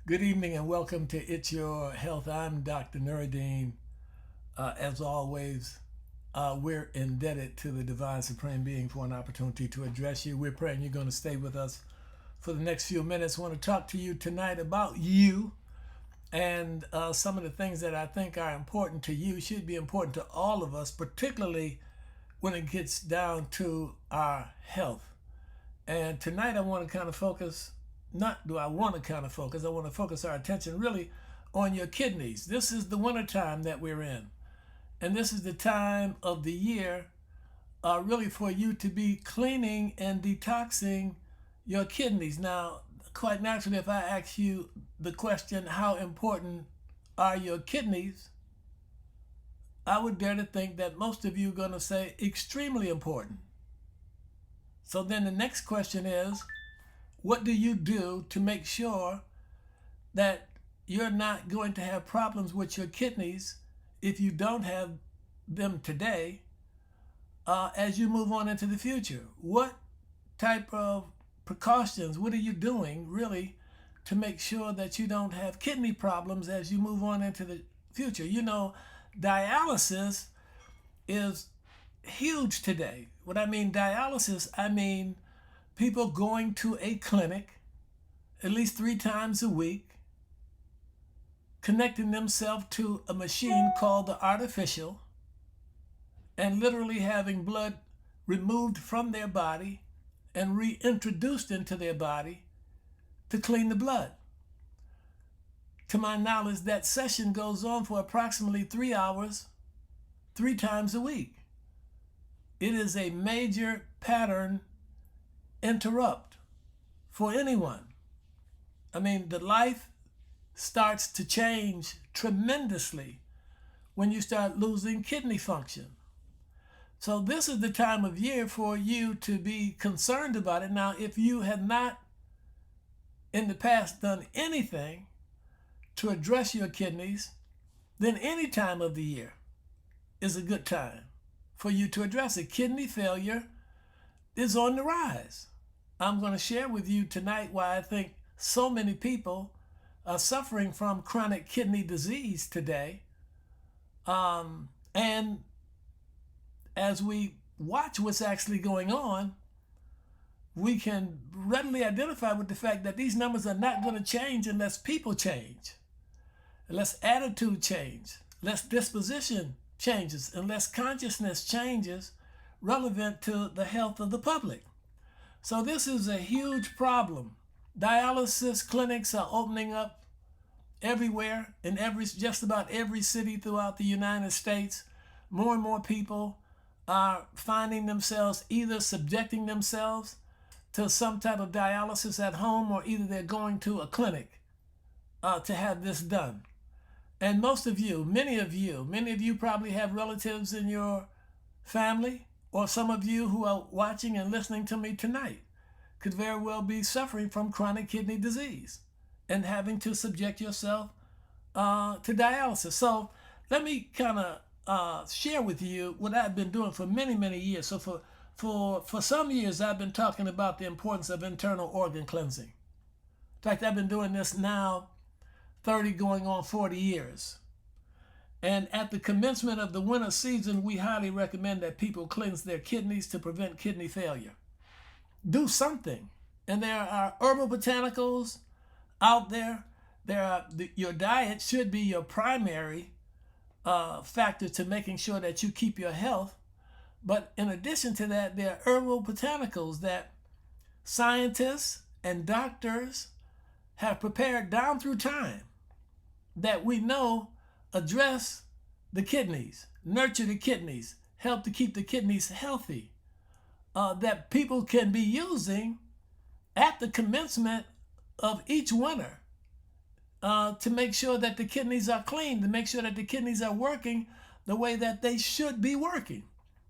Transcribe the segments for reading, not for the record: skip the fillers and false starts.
Good evening and welcome to It's Your Health. I'm Dr. Nuriddin. As always, we're indebted to the Divine Supreme Being for an opportunity to address you. We're praying you're going to stay with us for the next few minutes. I want to talk to you tonight about you and some of the things that I think are important to you, should be important to all of us, particularly when it gets down to our health. And tonight I want to kind of focus, not do I want to kind of focus, I want to focus our attention really on your kidneys. This is the winter time that we're in. And this is the time of the year really for you to be cleaning and detoxing your kidneys. Now, quite naturally, if I ask you the question, how important are your kidneys? I would dare to think that most of you are going to say extremely important. So then the next question is, what do you do to make sure that you're not going to have problems with your kidneys if you don't have them today as you move on into the future? What type of precautions, what are you doing really to make sure that you don't have kidney problems as you move on into the future? You know, dialysis is huge today. When I mean dialysis, I mean people going to a clinic at least 3 times a week, connecting themselves to a machine called the artificial, and literally having blood removed from their body and reintroduced into their body to clean the blood. To my knowledge, that session goes on for approximately 3 hours, 3 times a week. It is a major pattern interrupt for anyone. I mean, the life starts to change tremendously when you start losing kidney function. So this is the time of year for you to be concerned about it. Now, if you have not in the past done anything to address your kidneys, then any time of the year is a good time for you to address it. Kidney failure is on the rise. I'm going to share with you tonight why I think so many people are suffering from chronic kidney disease today. And as we watch what's actually going on, we can readily identify with the fact that these numbers are not going to change unless people change, unless attitude change, unless disposition changes, unless consciousness changes relevant to the health of the public. So this is a huge problem. Dialysis clinics are opening up everywhere in just about every city throughout the United States. More and more people are finding themselves either subjecting themselves to some type of dialysis at home, or either they're going to a clinic to have this done. And most of you, many of you probably have relatives in your family, or some of you who are watching and listening to me tonight could very well be suffering from chronic kidney disease and having to subject yourself to dialysis. So let me kind of share with you what I've been doing for many, many years. So for some years, I've been talking about the importance of internal organ cleansing. In fact, I've been doing this now 30 going on 40 years. And at the commencement of the winter season, we highly recommend that people cleanse their kidneys to prevent kidney failure. Do something. And there are herbal botanicals out there. Your diet should be your primary factor to making sure that you keep your health. But in addition to that, there are herbal botanicals that scientists and doctors have prepared down through time that we know address the kidneys, nurture the kidneys, help to keep the kidneys healthy, that people can be using at the commencement of each winter to make sure that the kidneys are clean, to make sure that the kidneys are working the way that they should be working.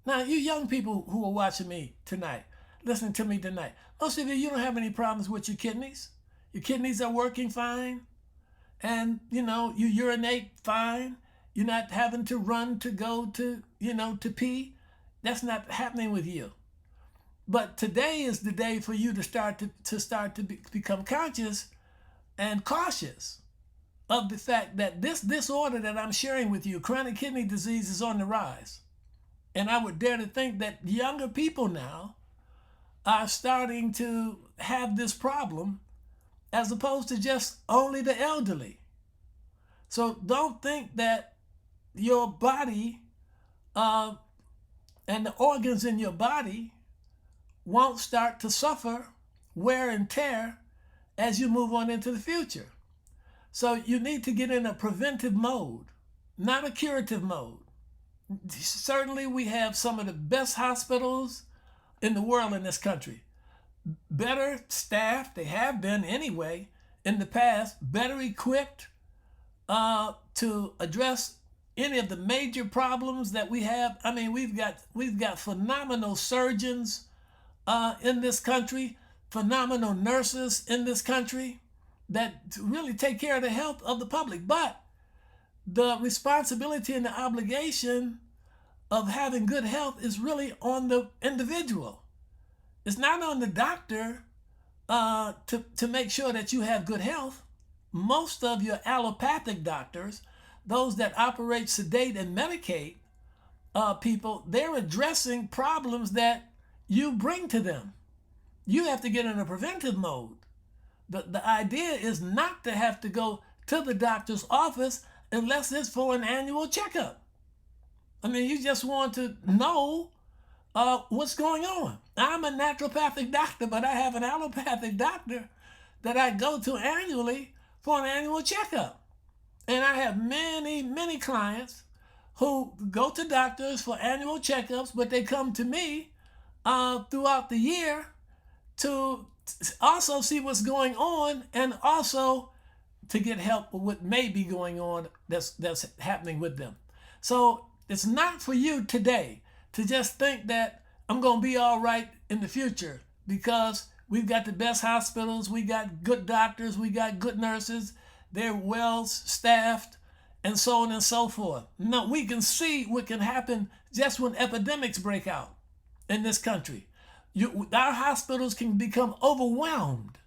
Now, you young people who are watching me tonight, listening to me tonight, most of you don't have any problems with your kidneys. Your kidneys are working fine. And, you urinate fine. You're not having to run to go to, to pee. That's not happening with you. But today is the day for you to start to become conscious and cautious of the fact that this disorder that I'm sharing with you, chronic kidney disease, is on the rise. And I would dare to think that younger people now are starting to have this problem as opposed to just only the elderly. So don't think that your body and the organs in your body won't start to suffer wear and tear as you move on into the future. So you need to get in a preventive mode, not a curative mode. Certainly we have some of the best hospitals in the world in this country. Better staffed, they have been anyway in the past, better equipped to address any of the major problems that we have. I mean, we've got phenomenal surgeons in this country, phenomenal nurses in this country that really take care of the health of the public. But the responsibility and the obligation of having good health is really on the individual. It's not on the doctor to make sure that you have good health. Most of your allopathic doctors, those that operate, sedate, and medicate people, they're addressing problems that you bring to them. You have to get in a preventive mode. The idea is not to have to go to the doctor's office unless it's for an annual checkup. I mean, you just want to know what's going on. I'm a naturopathic doctor, but I have an allopathic doctor that I go to annually for an annual checkup. And I have many, many clients who go to doctors for annual checkups, but they come to me throughout the year to also see what's going on and also to get help with what may be going on that's happening with them. So it's not for you today to just think that I'm going to be all right in the future because we've got the best hospitals, we got good doctors, we got good nurses, they're well staffed, and so on and so forth. No, we can see what can happen just when epidemics break out in this country. Our hospitals can become overwhelmed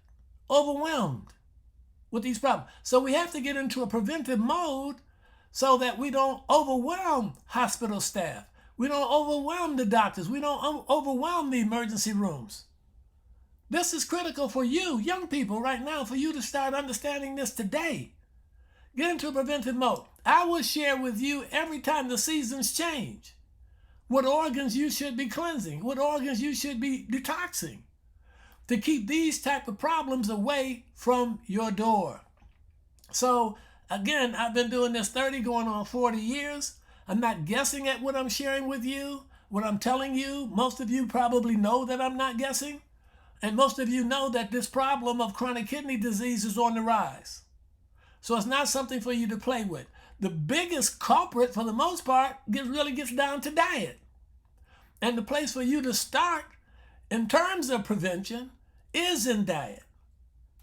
with these problems. So we have to get into a preventive mode so that we don't overwhelm hospital staff. We don't overwhelm the doctors. We don't overwhelm the emergency rooms. This is critical for you, young people, right now, for you to start understanding this today. Get into a preventive mode. I will share with you every time the seasons change what organs you should be cleansing, what organs you should be detoxing to keep these type of problems away from your door. So again, I've been doing this 30 going on 40 years. I'm not guessing at what I'm sharing with you, what I'm telling you. Most of you probably know that I'm not guessing. And most of you know that this problem of chronic kidney disease is on the rise. So it's not something for you to play with. The biggest culprit, for the most part, really gets down to diet. And the place for you to start in terms of prevention is in diet.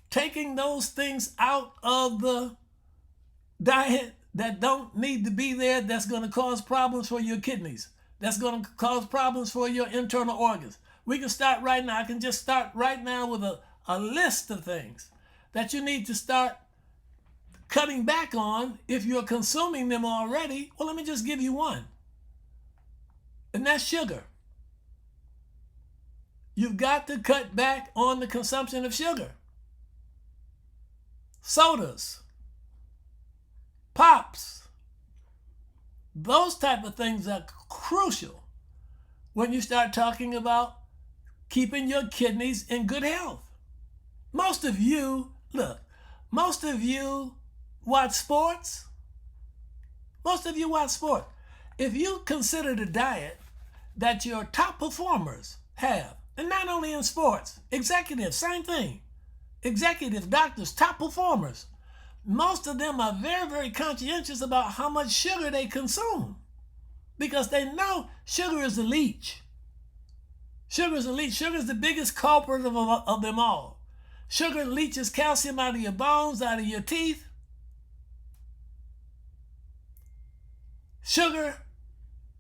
Taking those things out of the diet that don't need to be there, that's going to cause problems for your kidneys. That's going to cause problems for your internal organs. We can start right now. I can just start right now with a list of things that you need to start cutting back on if you're consuming them already. Well, let me just give you one. And that's sugar. You've got to cut back on the consumption of sugar. Sodas, pops, those type of things are crucial when you start talking about keeping your kidneys in good health. Most of you watch sports. If you consider the diet that your top performers have, and not only in sports, executives, same thing. Executives, doctors, top performers, most of them are very, very conscientious about how much sugar they consume because they know sugar is a leech. Sugar is the biggest culprit of them all. Sugar leaches calcium out of your bones, out of your teeth. Sugar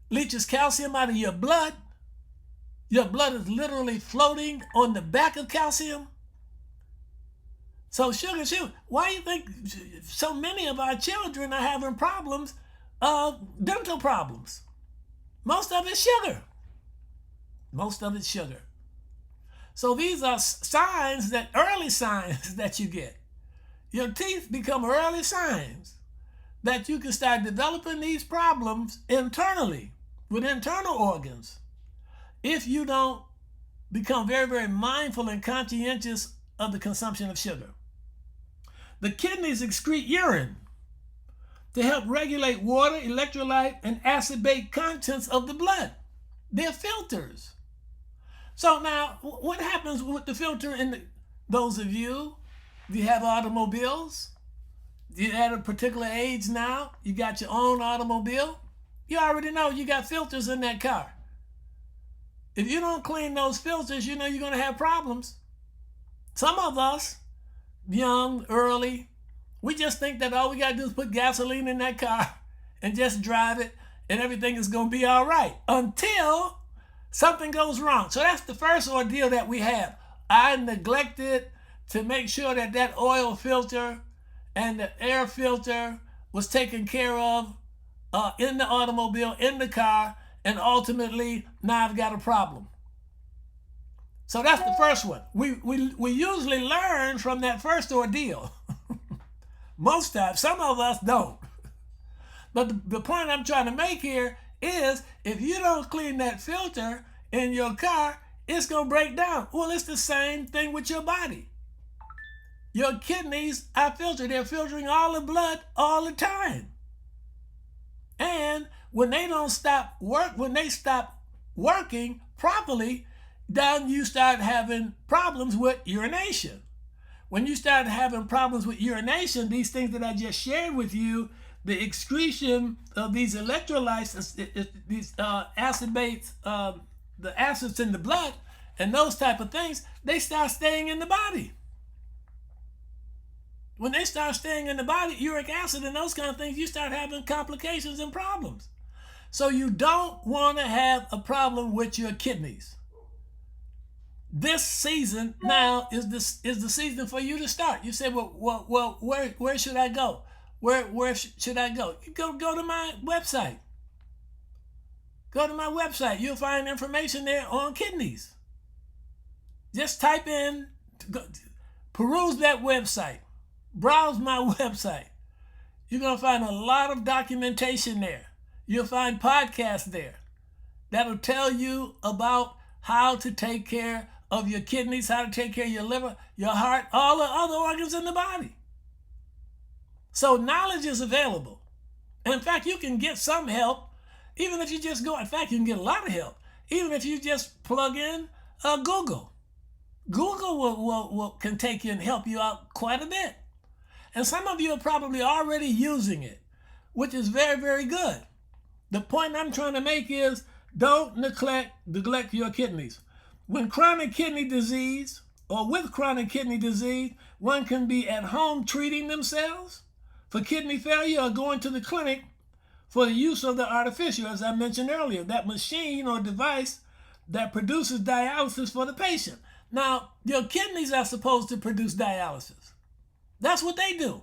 leaches calcium out of your blood. Your blood is literally floating on the back of calcium. So sugar. Why do you think so many of our children are having problems, dental problems? Most of it's sugar. Most of it's sugar. So these are signs, early signs that you get. Your teeth become early signs that you can start developing these problems internally with internal organs if you don't become very, very mindful and conscientious of the consumption of sugar. The kidneys excrete urine to help regulate water, electrolyte, and acid-base contents of the blood. They're filters. So now, what happens with the filter those of you have automobiles? You're at a particular age now, you got your own automobile, you already know you got filters in that car. If you don't clean those filters, you know you're going to have problems. Some of us, young, early, we just think that all we got to do is put gasoline in that car and just drive it and everything is going to be all right until something goes wrong. So that's the first ordeal that we have. I neglected to make sure that oil filter and the air filter was taken care of in the automobile, in the car, and ultimately now I've got a problem. So that's the first one. We usually learn from that first ordeal. Most times, some of us don't. But the point I'm trying to make here is if you don't clean that filter in your car, it's going to break down. Well, it's the same thing with your body. Your kidneys are filtered. They're filtering all the blood all the time. And when they stop working properly, then you start having problems with urination. When you start having problems with urination, these things that I just shared with you, the excretion of these electrolytes, these acid-base, the acids in the blood, and those type of things, they start staying in the body. When they start staying in the body, uric acid and those kind of things, you start having complications and problems. So you don't want to have a problem with your kidneys. This season now is the season for you to start. You say, well, where should I go? Where should I go? Go to my website. Go to my website. You'll find information there on kidneys. Just type in, peruse that website. Browse my website. You're going to find a lot of documentation there. You'll find podcasts there that'll tell you about how to take care of your kidneys, how to take care of your liver, your heart, all the other organs in the body. So knowledge is available. And in fact, you can get some help even if you just go. In fact, you can get a lot of help even if you just plug in Google. Google can take you and help you out quite a bit. And some of you are probably already using it, which is very, very good. The point I'm trying to make is don't neglect your kidneys. When chronic kidney disease, or with chronic kidney disease, one can be at home treating themselves for kidney failure or going to the clinic for the use of the artificial, as I mentioned earlier, that machine or device that produces dialysis for the patient. Now, your kidneys are supposed to produce dialysis. That's what they do.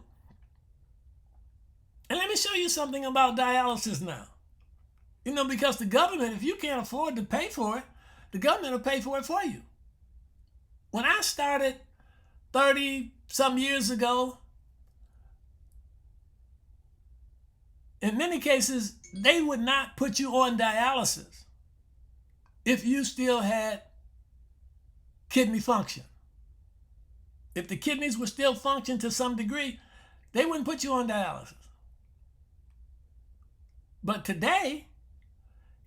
And let me show you something about dialysis now. You know, because the government, if you can't afford to pay for it, the government will pay for it for you. When I started 30-some years ago, in many cases, they would not put you on dialysis if you still had kidney function. If the kidneys were still functioning to some degree, they wouldn't put you on dialysis. But today,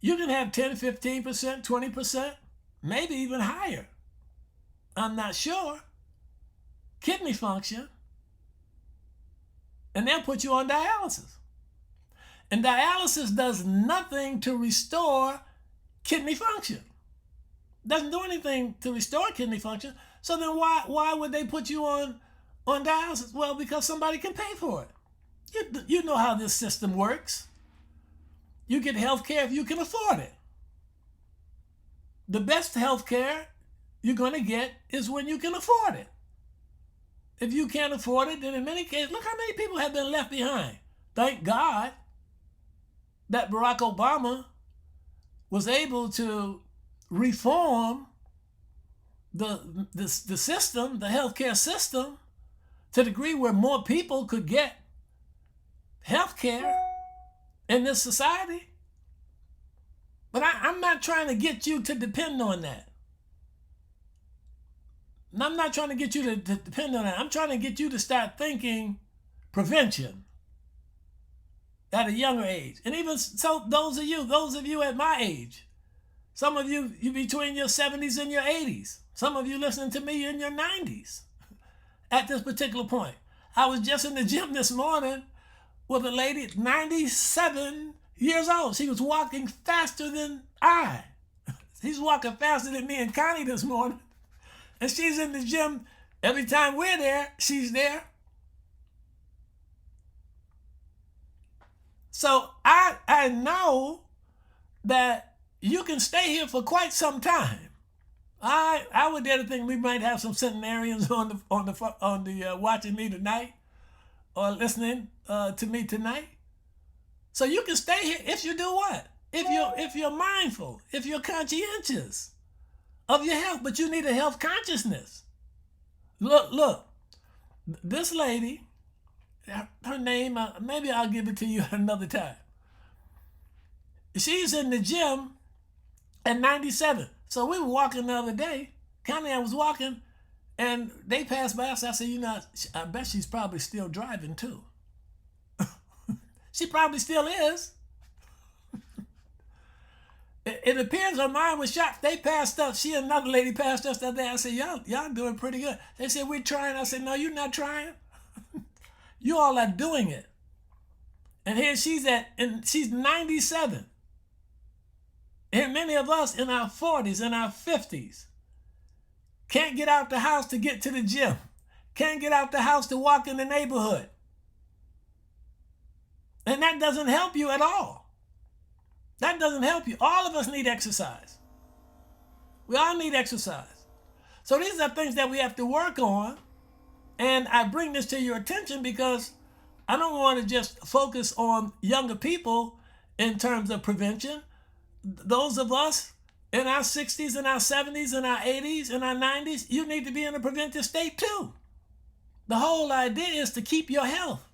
you can have 10, 15%, 20%, maybe even higher. I'm not sure. Kidney function. And they'll put you on dialysis. And dialysis does nothing to restore kidney function. Doesn't do anything to restore kidney function. So then why would they put you on dialysis? Well, because somebody can pay for it. You know how this system works. You get health care if you can afford it. The best health care you're going to get is when you can afford it. If you can't afford it, then in many cases, look how many people have been left behind. Thank God that Barack Obama was able to reform the system, the healthcare system, to the degree where more people could get healthcare in this society. But I'm not trying to get you to depend on that. And I'm not trying to get you to depend on that. I'm trying to get you to start thinking prevention at a younger age. And even so, those of you at my age, some of you between your 70s and your 80s, some of you listening to me in your 90s at this particular point. I was just in the gym this morning with a lady, 97 years old. She was walking faster than I. She's walking faster than me and Connie this morning. And she's in the gym. Every time we're there, she's there. So I know that you can stay here for quite some time. I would dare to think we might have some centenarians on the watching me tonight or listening to me tonight. So you can stay here if you do what? If you're mindful, if you're conscientious of your health, but you need a health consciousness. Look, this lady, her name, maybe I'll give it to you another time. She's in the gym at 97. So we were walking the other day. Connie, I was walking, and they passed by us. I said, I bet she's probably still driving too. She probably still is. It appears her mind was shot. They passed us. She and another lady passed us the other day. I said, y'all doing pretty good. They said, we're trying. I said, no, you're not trying. You all are doing it. And here she's she's 97. And many of us in our 40s, in our 50s, can't get out the house to get to the gym. Can't get out the house to walk in the neighborhood. And that doesn't help you at all. That doesn't help you. All of us need exercise. We all need exercise. So these are things that we have to work on. And I bring this to your attention because I don't want to just focus on younger people in terms of prevention. Those of us in our 60s and our 70s and our 80s and our 90s, you need to be in a preventive state too. The whole idea is to keep your health.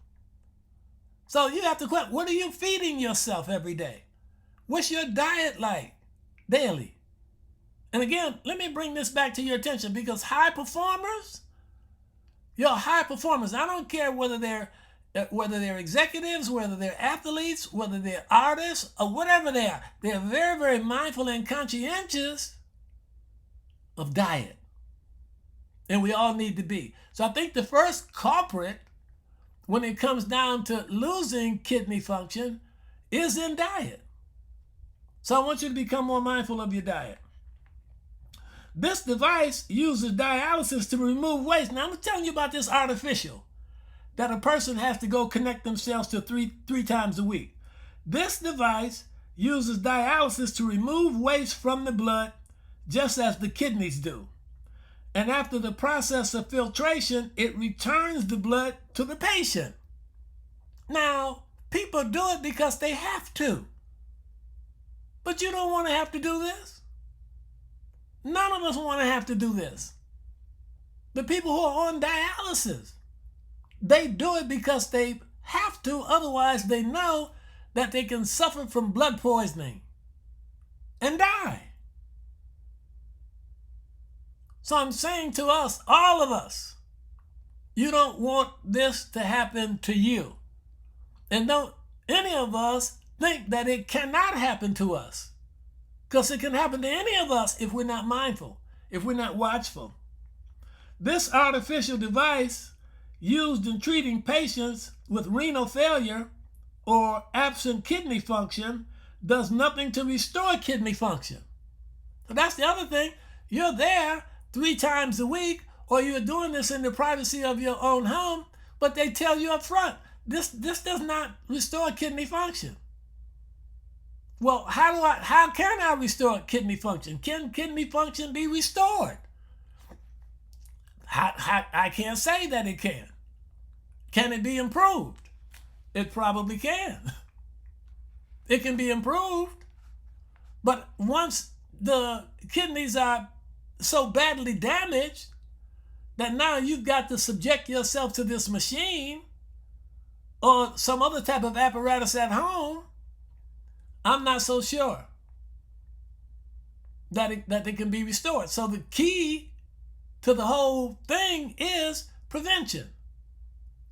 So you have to question, what are you feeding yourself every day? What's your diet like daily? And again, let me bring this back to your attention because high performers, I don't care whether they're executives, whether they're athletes, whether they're artists, or whatever they are, they're very, very mindful and conscientious of diet. And we all need to be. So I think the first culprit when it comes down to losing kidney function is in diet. So I want you to become more mindful of your diet. This device uses dialysis to remove waste. Now I'm telling you about this artificial that a person has to go connect themselves to three times a week. This device uses dialysis to remove waste from the blood, just as the kidneys do. And after the process of filtration, it returns the blood to the patient. Now, people do it because they have to. But you don't want to have to do this. None of us want to have to do this. The people who are on dialysis, they do it because they have to. Otherwise, they know that they can suffer from blood poisoning and die. So I'm saying to us, all of us, you don't want this to happen to you. And don't any of us think that it cannot happen to us. Because it can happen to any of us if we're not mindful, if we're not watchful. This artificial device used in treating patients with renal failure or absent kidney function does nothing to restore kidney function. So that's the other thing. You're there 3 times a week, or you're doing this in the privacy of your own home, but they tell you up front, this does not restore kidney function. Well, how can I restore kidney function? Can kidney function be restored? I can't say that it can. Can it be improved? It probably can. It can be improved. But once the kidneys are so badly damaged that now you've got to subject yourself to this machine or some other type of apparatus at home, I'm not so sure that it can be restored. So the key to the whole thing is prevention.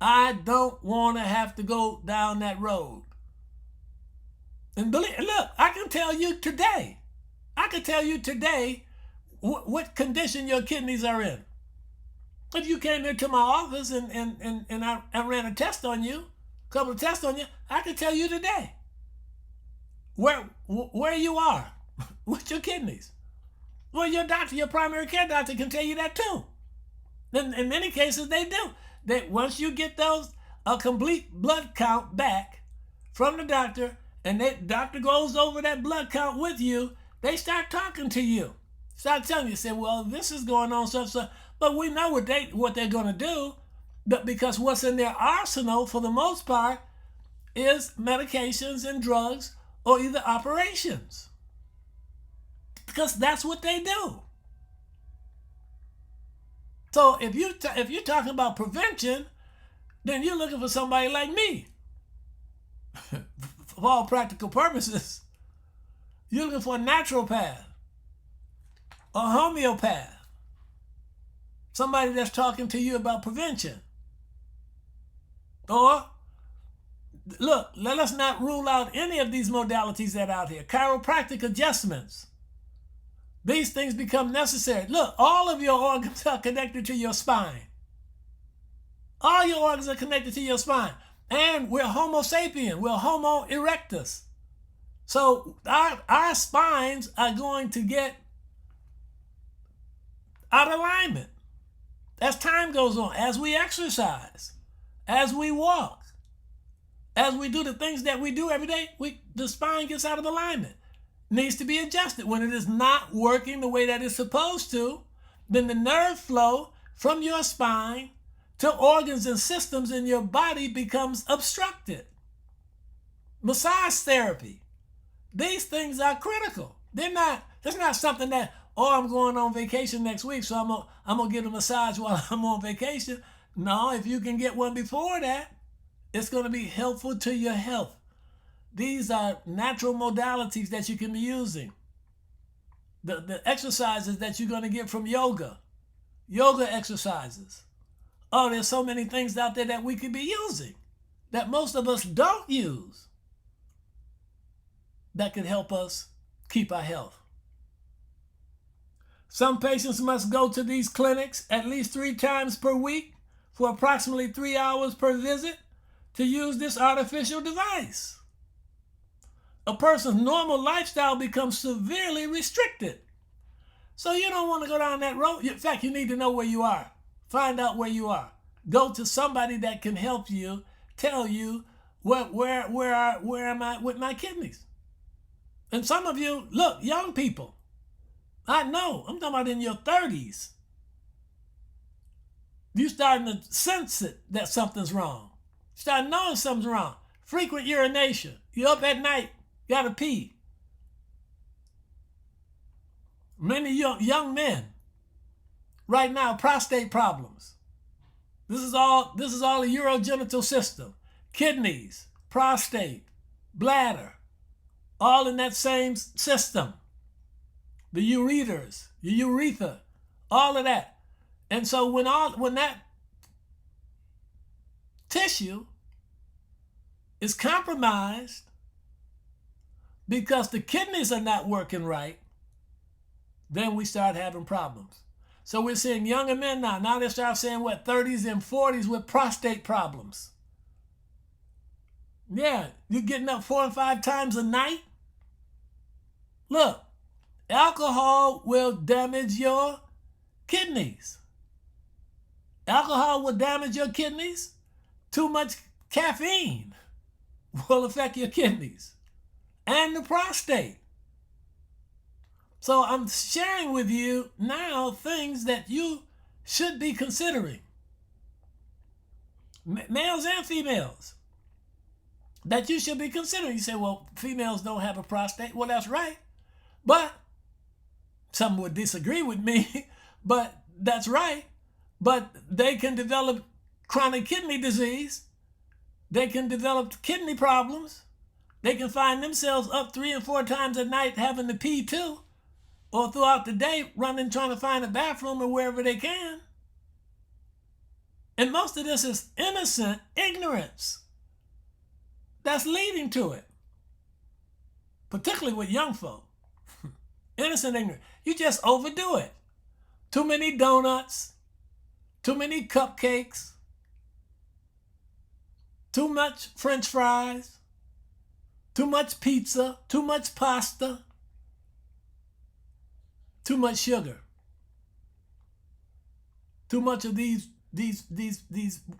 I don't want to have to go down that road. And look, I can tell you today what condition your kidneys are in. If you came into my office and I ran a test on you, a couple of tests on you, I can tell you today where you are with your kidneys. Well, your doctor, your primary care doctor can tell you that too. In many cases, they do. Once you get a complete blood count back from the doctor, and that doctor goes over that blood count with you, they start talking to you. Start telling you, say, well, this is going on, so. But we know what they're going to do, but because what's in their arsenal, for the most part, is medications and drugs or either operations. Because that's what they do. So if you're talking about prevention, then you're looking for somebody like me. For all practical purposes, you're looking for a naturopath, a homeopath, somebody that's talking to you about prevention. Or, look, let us not rule out any of these modalities that are out here. Chiropractic adjustments. These things become necessary. Look, all of your organs are connected to your spine. All your organs are connected to your spine. And we're Homo sapien. We're Homo erectus. So our spines are going to get out of alignment as time goes on, as we exercise, as we walk, as we do the things that we do every day. The spine gets out of alignment. Needs to be adjusted. When it is not working the way that it's supposed to, then the nerve flow from your spine to organs and systems in your body becomes obstructed. Massage therapy. These things are critical. It's not something that, I'm going on vacation next week, so I'm gonna get a massage while I'm on vacation. No, if you can get one before that, it's gonna be helpful to your health. These are natural modalities that you can be using. The exercises that you're going to get from yoga exercises. Oh, there's so many things out there that we could be using that most of us don't use that could help us keep our health. Some patients must go to these clinics at least 3 times per week for approximately 3 hours per visit to use this artificial device. A person's normal lifestyle becomes severely restricted. So you don't want to go down that road. In fact, you need to know where you are. Find out where you are. Go to somebody that can help you, tell you where am I with my kidneys. And some of you, look, young people, I know, I'm talking about in your 30s. You starting to sense it that something's wrong. Start knowing something's wrong. Frequent urination. You're up at night. Gotta pee. Many young men right now, prostate problems. This is all the urogenital system. Kidneys, prostate, bladder, all in that same system. The ureters, the urethra, all of that. And so when that tissue is compromised, because the kidneys are not working right, then we start having problems. So we're seeing younger men now. Now they start saying 30s and 40s with prostate problems. Yeah, you're getting up 4 and 5 times a night. Look, alcohol will damage your kidneys. Alcohol will damage your kidneys. Too much caffeine will affect your kidneys and the prostate. So I'm sharing with you now things that you should be considering, males and females, that you should be considering. You say, well, females don't have a prostate. Well, that's right. But some would disagree with me, but that's right. But they can develop chronic kidney disease. They can develop kidney problems. They can find themselves up 3 and 4 times a night having to pee too, or throughout the day running trying to find a bathroom or wherever they can. And most of this is innocent ignorance that's leading to it, particularly with young folk. Innocent ignorance. You just overdo it. Too many donuts, too many cupcakes, too much French fries, too much pizza, too much pasta, too much sugar, too much of these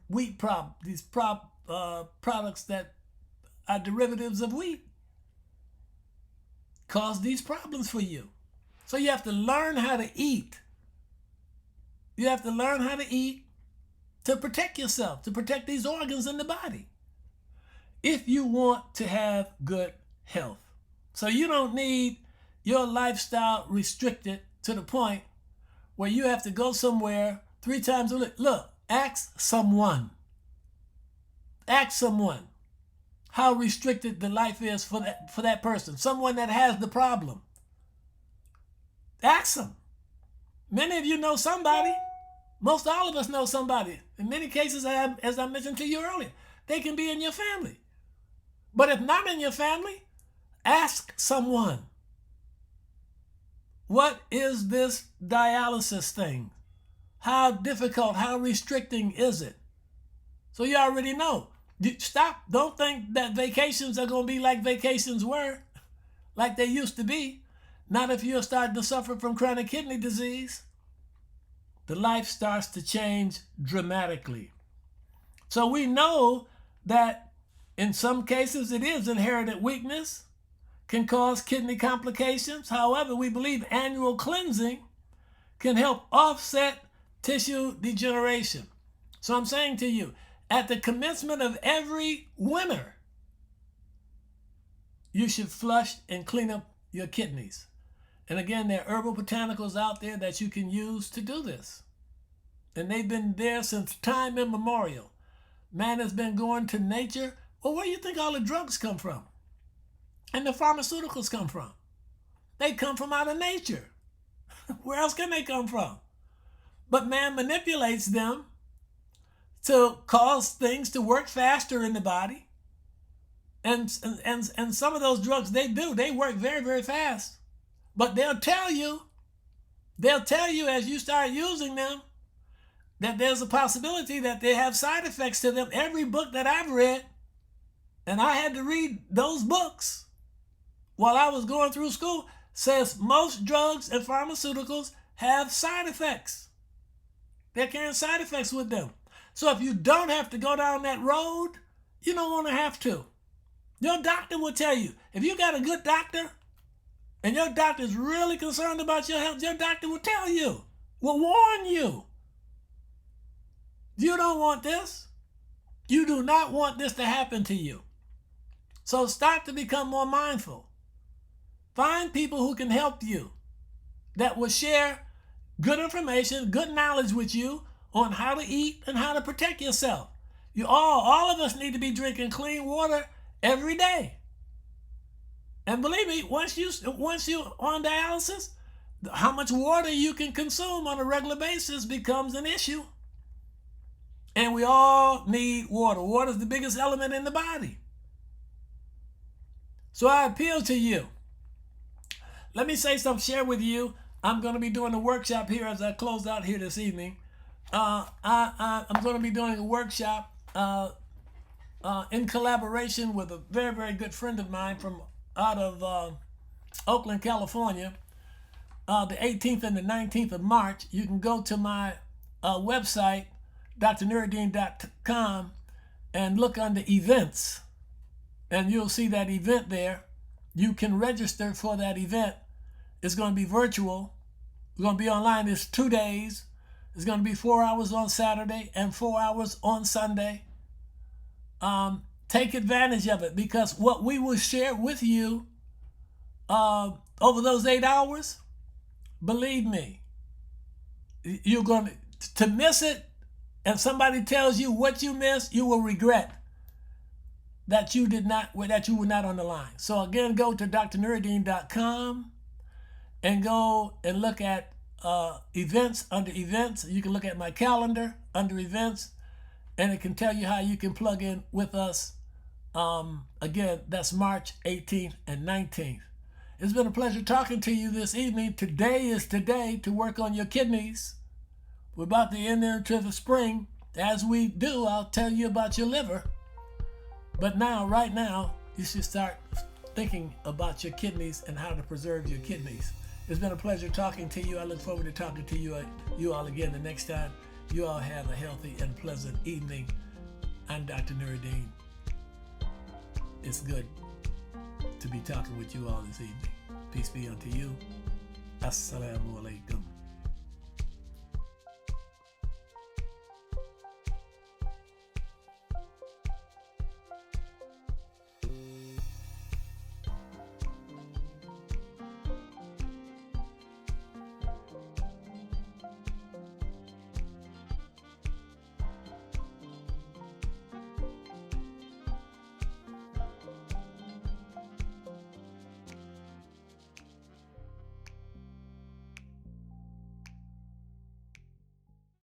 wheat products that are derivatives of wheat cause these problems for you. So you have to learn how to eat. You have to learn how to eat to protect yourself, to protect these organs in the body, if you want to have good health. So you don't need your lifestyle restricted to the point where you have to go somewhere 3 times a week. Look, ask someone how restricted the life is for that person, someone that has the problem. Ask them. Many of you know somebody. Most all of us know somebody. In many cases, as I mentioned to you earlier, they can be in your family. But if not in your family, ask someone, what is this dialysis thing? How difficult, how restricting is it? So you already know. Stop. Don't think that vacations are going to be like vacations were, like they used to be. Not if you're starting to suffer from chronic kidney disease. The life starts to change dramatically. So we know that in some cases it is inherited weakness, can cause kidney complications. However, we believe annual cleansing can help offset tissue degeneration. So I'm saying to you, at the commencement of every winter, you should flush and clean up your kidneys. And again, there are herbal botanicals out there that you can use to do this. And they've been there since time immemorial. Man has been going to nature. Well, where do you think all the drugs come from? And the pharmaceuticals come from? They come from out of nature. Where else can they come from? But man manipulates them to cause things to work faster in the body. And some of those drugs, they work very, very fast. But they'll tell you as you start using them that there's a possibility that they have side effects to them. Every book that I've read, and I had to read those books while I was going through school, says most drugs and pharmaceuticals have side effects. They're carrying side effects with them. So if you don't have to go down that road, you don't want to have to. Your doctor will tell you. If you got a good doctor, and your doctor is really concerned about your health, your doctor will tell you, will warn you. You don't want this. You do not want this to happen to you. So start to become more mindful. Find people who can help you, that will share good information, good knowledge with you on how to eat and how to protect yourself. All of us need to be drinking clean water every day. And believe me, once you're on dialysis, how much water you can consume on a regular basis becomes an issue. And we all need water. Water is the biggest element in the body. So I appeal to you. Let me say something, share with you. I'm going to be doing a workshop here as I close out here this evening. I'm going to be doing a workshop in collaboration with a very, very good friend of mine from out of Oakland, California, the 18th and the 19th of March. You can go to my website, drnuriddin.com, and look under events, and you'll see that event there. You can register for that event. It's going to be virtual. It's going to be online. It's 2 days. It's going to be 4 hours on Saturday and 4 hours on Sunday. Take advantage of it, because what we will share with you over those 8 hours, believe me, you're going to miss it, and somebody tells you what you missed, you will regret that you were not on the line. So again, go to drnuriddin.com and go and look at events. Under events, you can look at my calendar under events, and it can tell you how you can plug in with us. Again, that's March 18th and 19th. It's been a pleasure talking to you this evening. Today is today to work on your kidneys. We're about to enter into the spring. As we do, I'll tell you about your liver. But now, right now, you should start thinking about your kidneys and how to preserve your kidneys. It's been a pleasure talking to you. I look forward to talking to you all again the next time. You all have a healthy and pleasant evening. I'm Dr. Nuriddin. It's good to be talking with you all this evening. Peace be unto you. Assalamu alaikum.